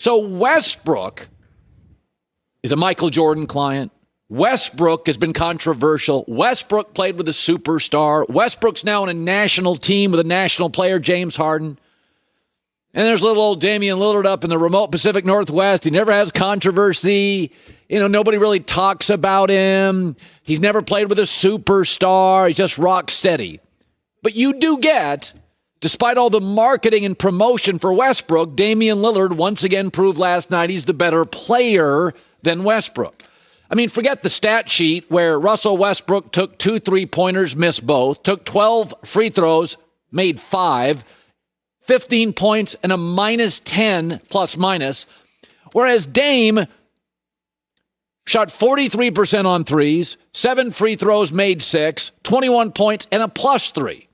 So Westbrook is a Michael Jordan client. Westbrook has been controversial. Westbrook played with a superstar. Westbrook's now on a national team with a national player, James Harden. And there's little old Damian Lillard up in the remote Pacific Northwest. He never has controversy. Nobody really talks about him. He's never played with a superstar. He's just rock steady. But you do get, despite all the marketing and promotion for Westbrook, Damian Lillard once again proved last night he's the better player than Westbrook. I mean, forget the stat sheet where Russell Westbrook took 2 3-pointers, missed both, took 12 free throws, made 5, 15 points, and a -10 plus minus. Whereas Dame shot 43% on threes, 7 free throws, made 6, 21 points, and a +3.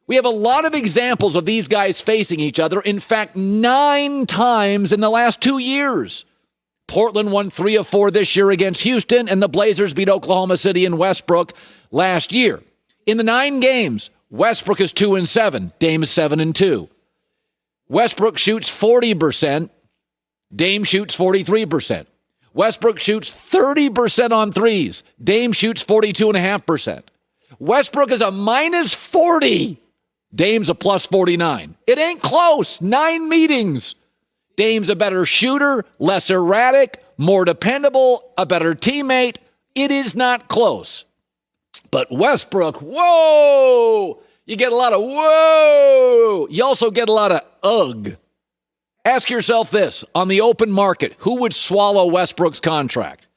We have a lot of examples of these guys facing each other. In fact, 9 times in the last 2 years. Portland won 3 of 4 this year against Houston, and the Blazers beat Oklahoma City and Westbrook last year. In the 9 games, Westbrook is 2-7, Dame is 7-2. Westbrook shoots 40%, Dame shoots 43%. Westbrook shoots 30% on threes, Dame shoots 42.5%. Westbrook is a -40, Dame's a +49. It ain't close. 9 meetings. Dame's a better shooter, less erratic, more dependable, a better teammate. It is not close. But Westbrook, whoa! You get a lot of whoa! You also get a lot of ugh. Ask yourself this, on the open market, who would swallow Westbrook's contract?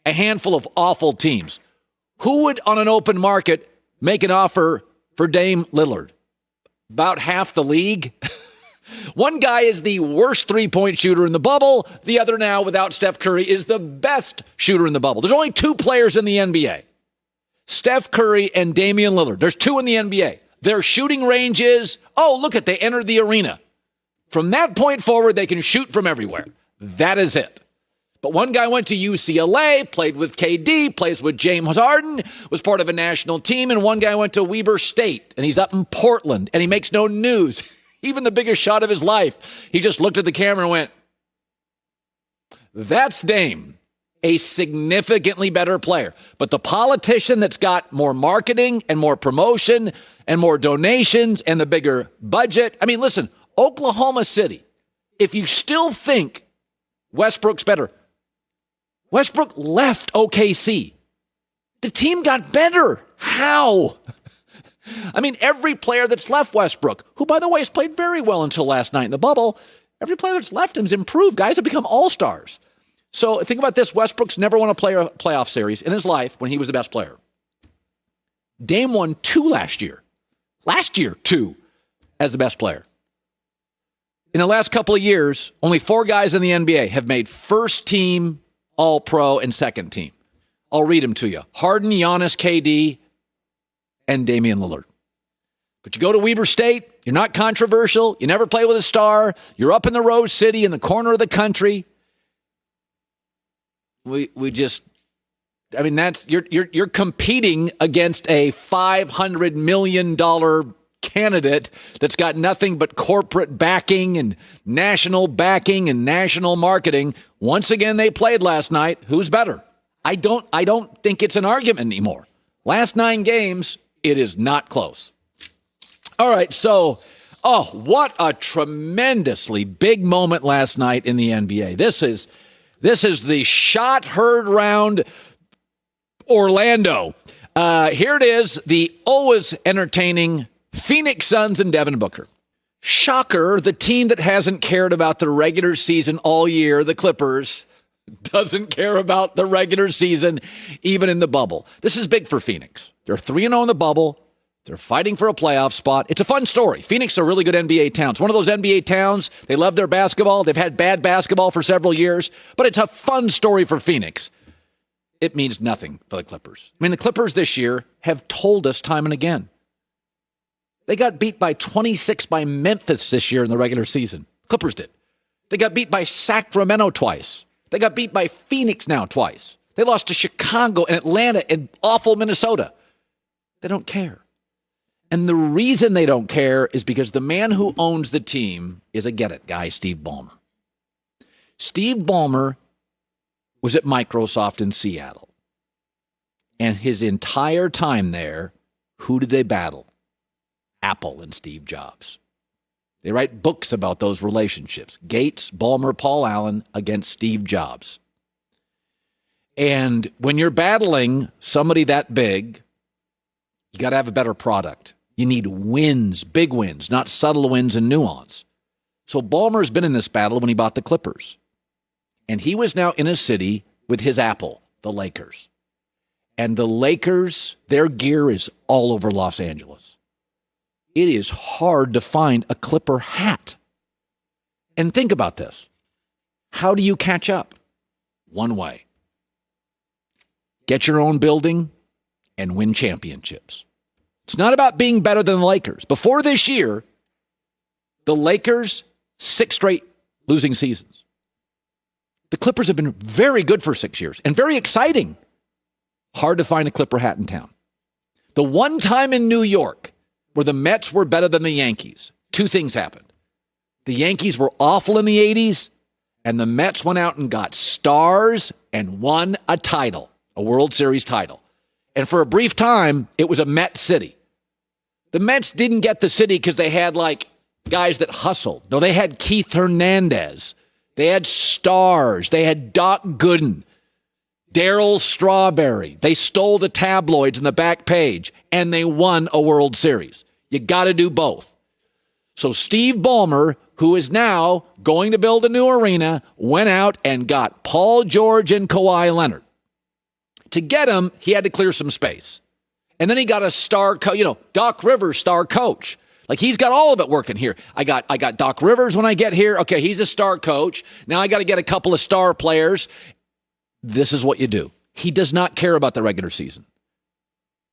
A handful of awful teams. Who would, on an open market, make an offer for Dame Lillard? About half the league. One guy is the worst three-point shooter in the bubble. The other now, without Steph Curry, is the best shooter in the bubble. There's only 2 players in the NBA. Steph Curry and Damian Lillard. There's 2 in the NBA. Their shooting range is, they entered the arena. From that point forward, they can shoot from everywhere. That is it. But one guy went to UCLA, played with KD, plays with James Harden, was part of a national team, and one guy went to Weber State, and he's up in Portland, and he makes no news. Even the biggest shot of his life, he just looked at the camera and went, that's Dame, a significantly better player. But the politician that's got more marketing and more promotion and more donations and the bigger budget. I mean, listen, Oklahoma City, if you still think Westbrook's better, Westbrook left OKC. The team got better. How? I mean, every player that's left Westbrook, who, by the way, has played very well until last night in the bubble, every player that's left him has improved. Guys have become all-stars. So think about this. Westbrook's never won a playoff series in his life when he was the best player. Dame won 2 last year. Last year, 2 as the best player. In the last couple of years, only 4 guys in the NBA have made first team, all-pro, and second team. I'll read them to you. Harden, Giannis, KD, and Damian Lillard. But you go to Weber State, you're not controversial, you never play with a star, you're up in the Rose City in the corner of the country. You're competing against a $500 million candidate that's got nothing but corporate backing and national marketing. Once again, they played last night. Who's better? I don't think it's an argument anymore. Last 9 games, it is not close. All right, so, what a tremendously big moment last night in the NBA. This is the shot heard round Orlando. Here it is, the always entertaining Phoenix Suns and Devin Booker. Shocker, the team that hasn't cared about the regular season all year, the Clippers, doesn't care about the regular season, even in the bubble. This is big for Phoenix. They're 3-0 in the bubble. They're fighting for a playoff spot. It's a fun story. Phoenix is a really good NBA town. It's one of those NBA towns. They love their basketball. They've had bad basketball for several years, but it's a fun story for Phoenix. It means nothing for the Clippers. I mean, the Clippers this year have told us time and again. They got beat by 26 by Memphis this year in the regular season. Clippers did. They got beat by Sacramento twice. They got beat by Phoenix now twice. They lost to Chicago and Atlanta and awful Minnesota. They don't care. And the reason they don't care is because the man who owns the team is a get-it guy, Steve Ballmer. Steve Ballmer was at Microsoft in Seattle. And his entire time there, who did they battle? Apple and Steve Jobs. They write books about those relationships. Gates, Ballmer, Paul Allen against Steve Jobs. And when you're battling somebody that big, you got to have a better product. You need wins, big wins, not subtle wins and nuance. So Ballmer's been in this battle when he bought the Clippers. And he was now in a city with his Apple, the Lakers. And the Lakers, their gear is all over Los Angeles. It is hard to find a Clipper hat. And think about this. How do you catch up? One way. Get your own building and win championships. It's not about being better than the Lakers. Before this year, the Lakers, 6 straight losing seasons. The Clippers have been very good for 6 years and very exciting. Hard to find a Clipper hat in town. The one time in New York where the Mets were better than the Yankees, 2 things happened. The Yankees were awful in the 80s, and the Mets went out and got stars and won a title, a World Series title. And for a brief time, it was a Met city. The Mets didn't get the city because they had, guys that hustled. No, they had Keith Hernandez. They had stars. They had Doc Gooden, Darryl Strawberry. They stole the tabloids in the back page, and they won a World Series. You got to do both. So Steve Ballmer, who is now going to build a new arena, went out and got Paul George and Kawhi Leonard. To get him, he had to clear some space. And then he got a star coach, Doc Rivers, star coach. He's got all of it working here. I got Doc Rivers when I get here. Okay, he's a star coach. Now I got to get a couple of star players. This is what you do. He does not care about the regular season.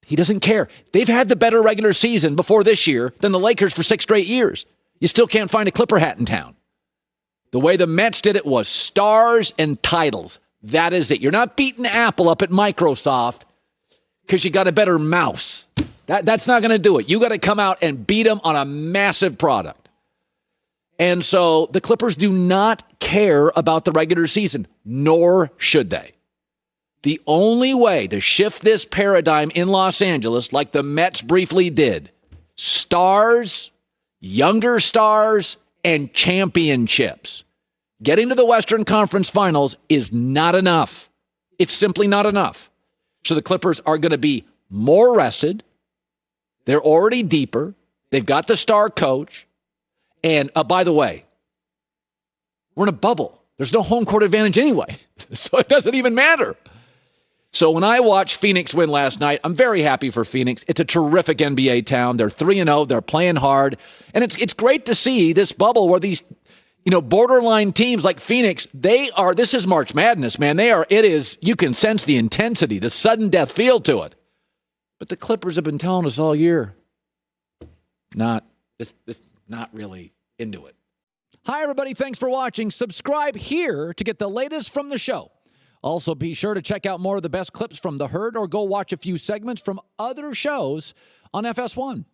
He doesn't care. They've had the better regular season before this year than the Lakers for 6 straight years. You still can't find a Clipper hat in town. The way the Mets did it was stars and titles. That is it. You're not beating Apple up at Microsoft because you got a better mouse. That's not going to do it. You got to come out and beat them on a massive product. And so the Clippers do not care about the regular season, nor should they. The only way to shift this paradigm in Los Angeles, like the Mets briefly did, stars, younger stars, and championships. Getting to the Western Conference Finals is not enough. It's simply not enough. So the Clippers are going to be more rested. They're already deeper. They've got the star coach. And by the way, we're in a bubble. There's no home court advantage anyway. So it doesn't even matter. So when I watched Phoenix win last night, I'm very happy for Phoenix. It's a terrific NBA town. They're 3-0. They're playing hard. And it's great to see this bubble where these borderline teams like Phoenix, this is March Madness, man. You can sense the intensity, the sudden death feel to it. But the Clippers have been telling us all year, not really into it. Hi, everybody. Thanks for watching. Subscribe here to get the latest from the show. Also, be sure to check out more of the best clips from The Herd or go watch a few segments from other shows on FS1.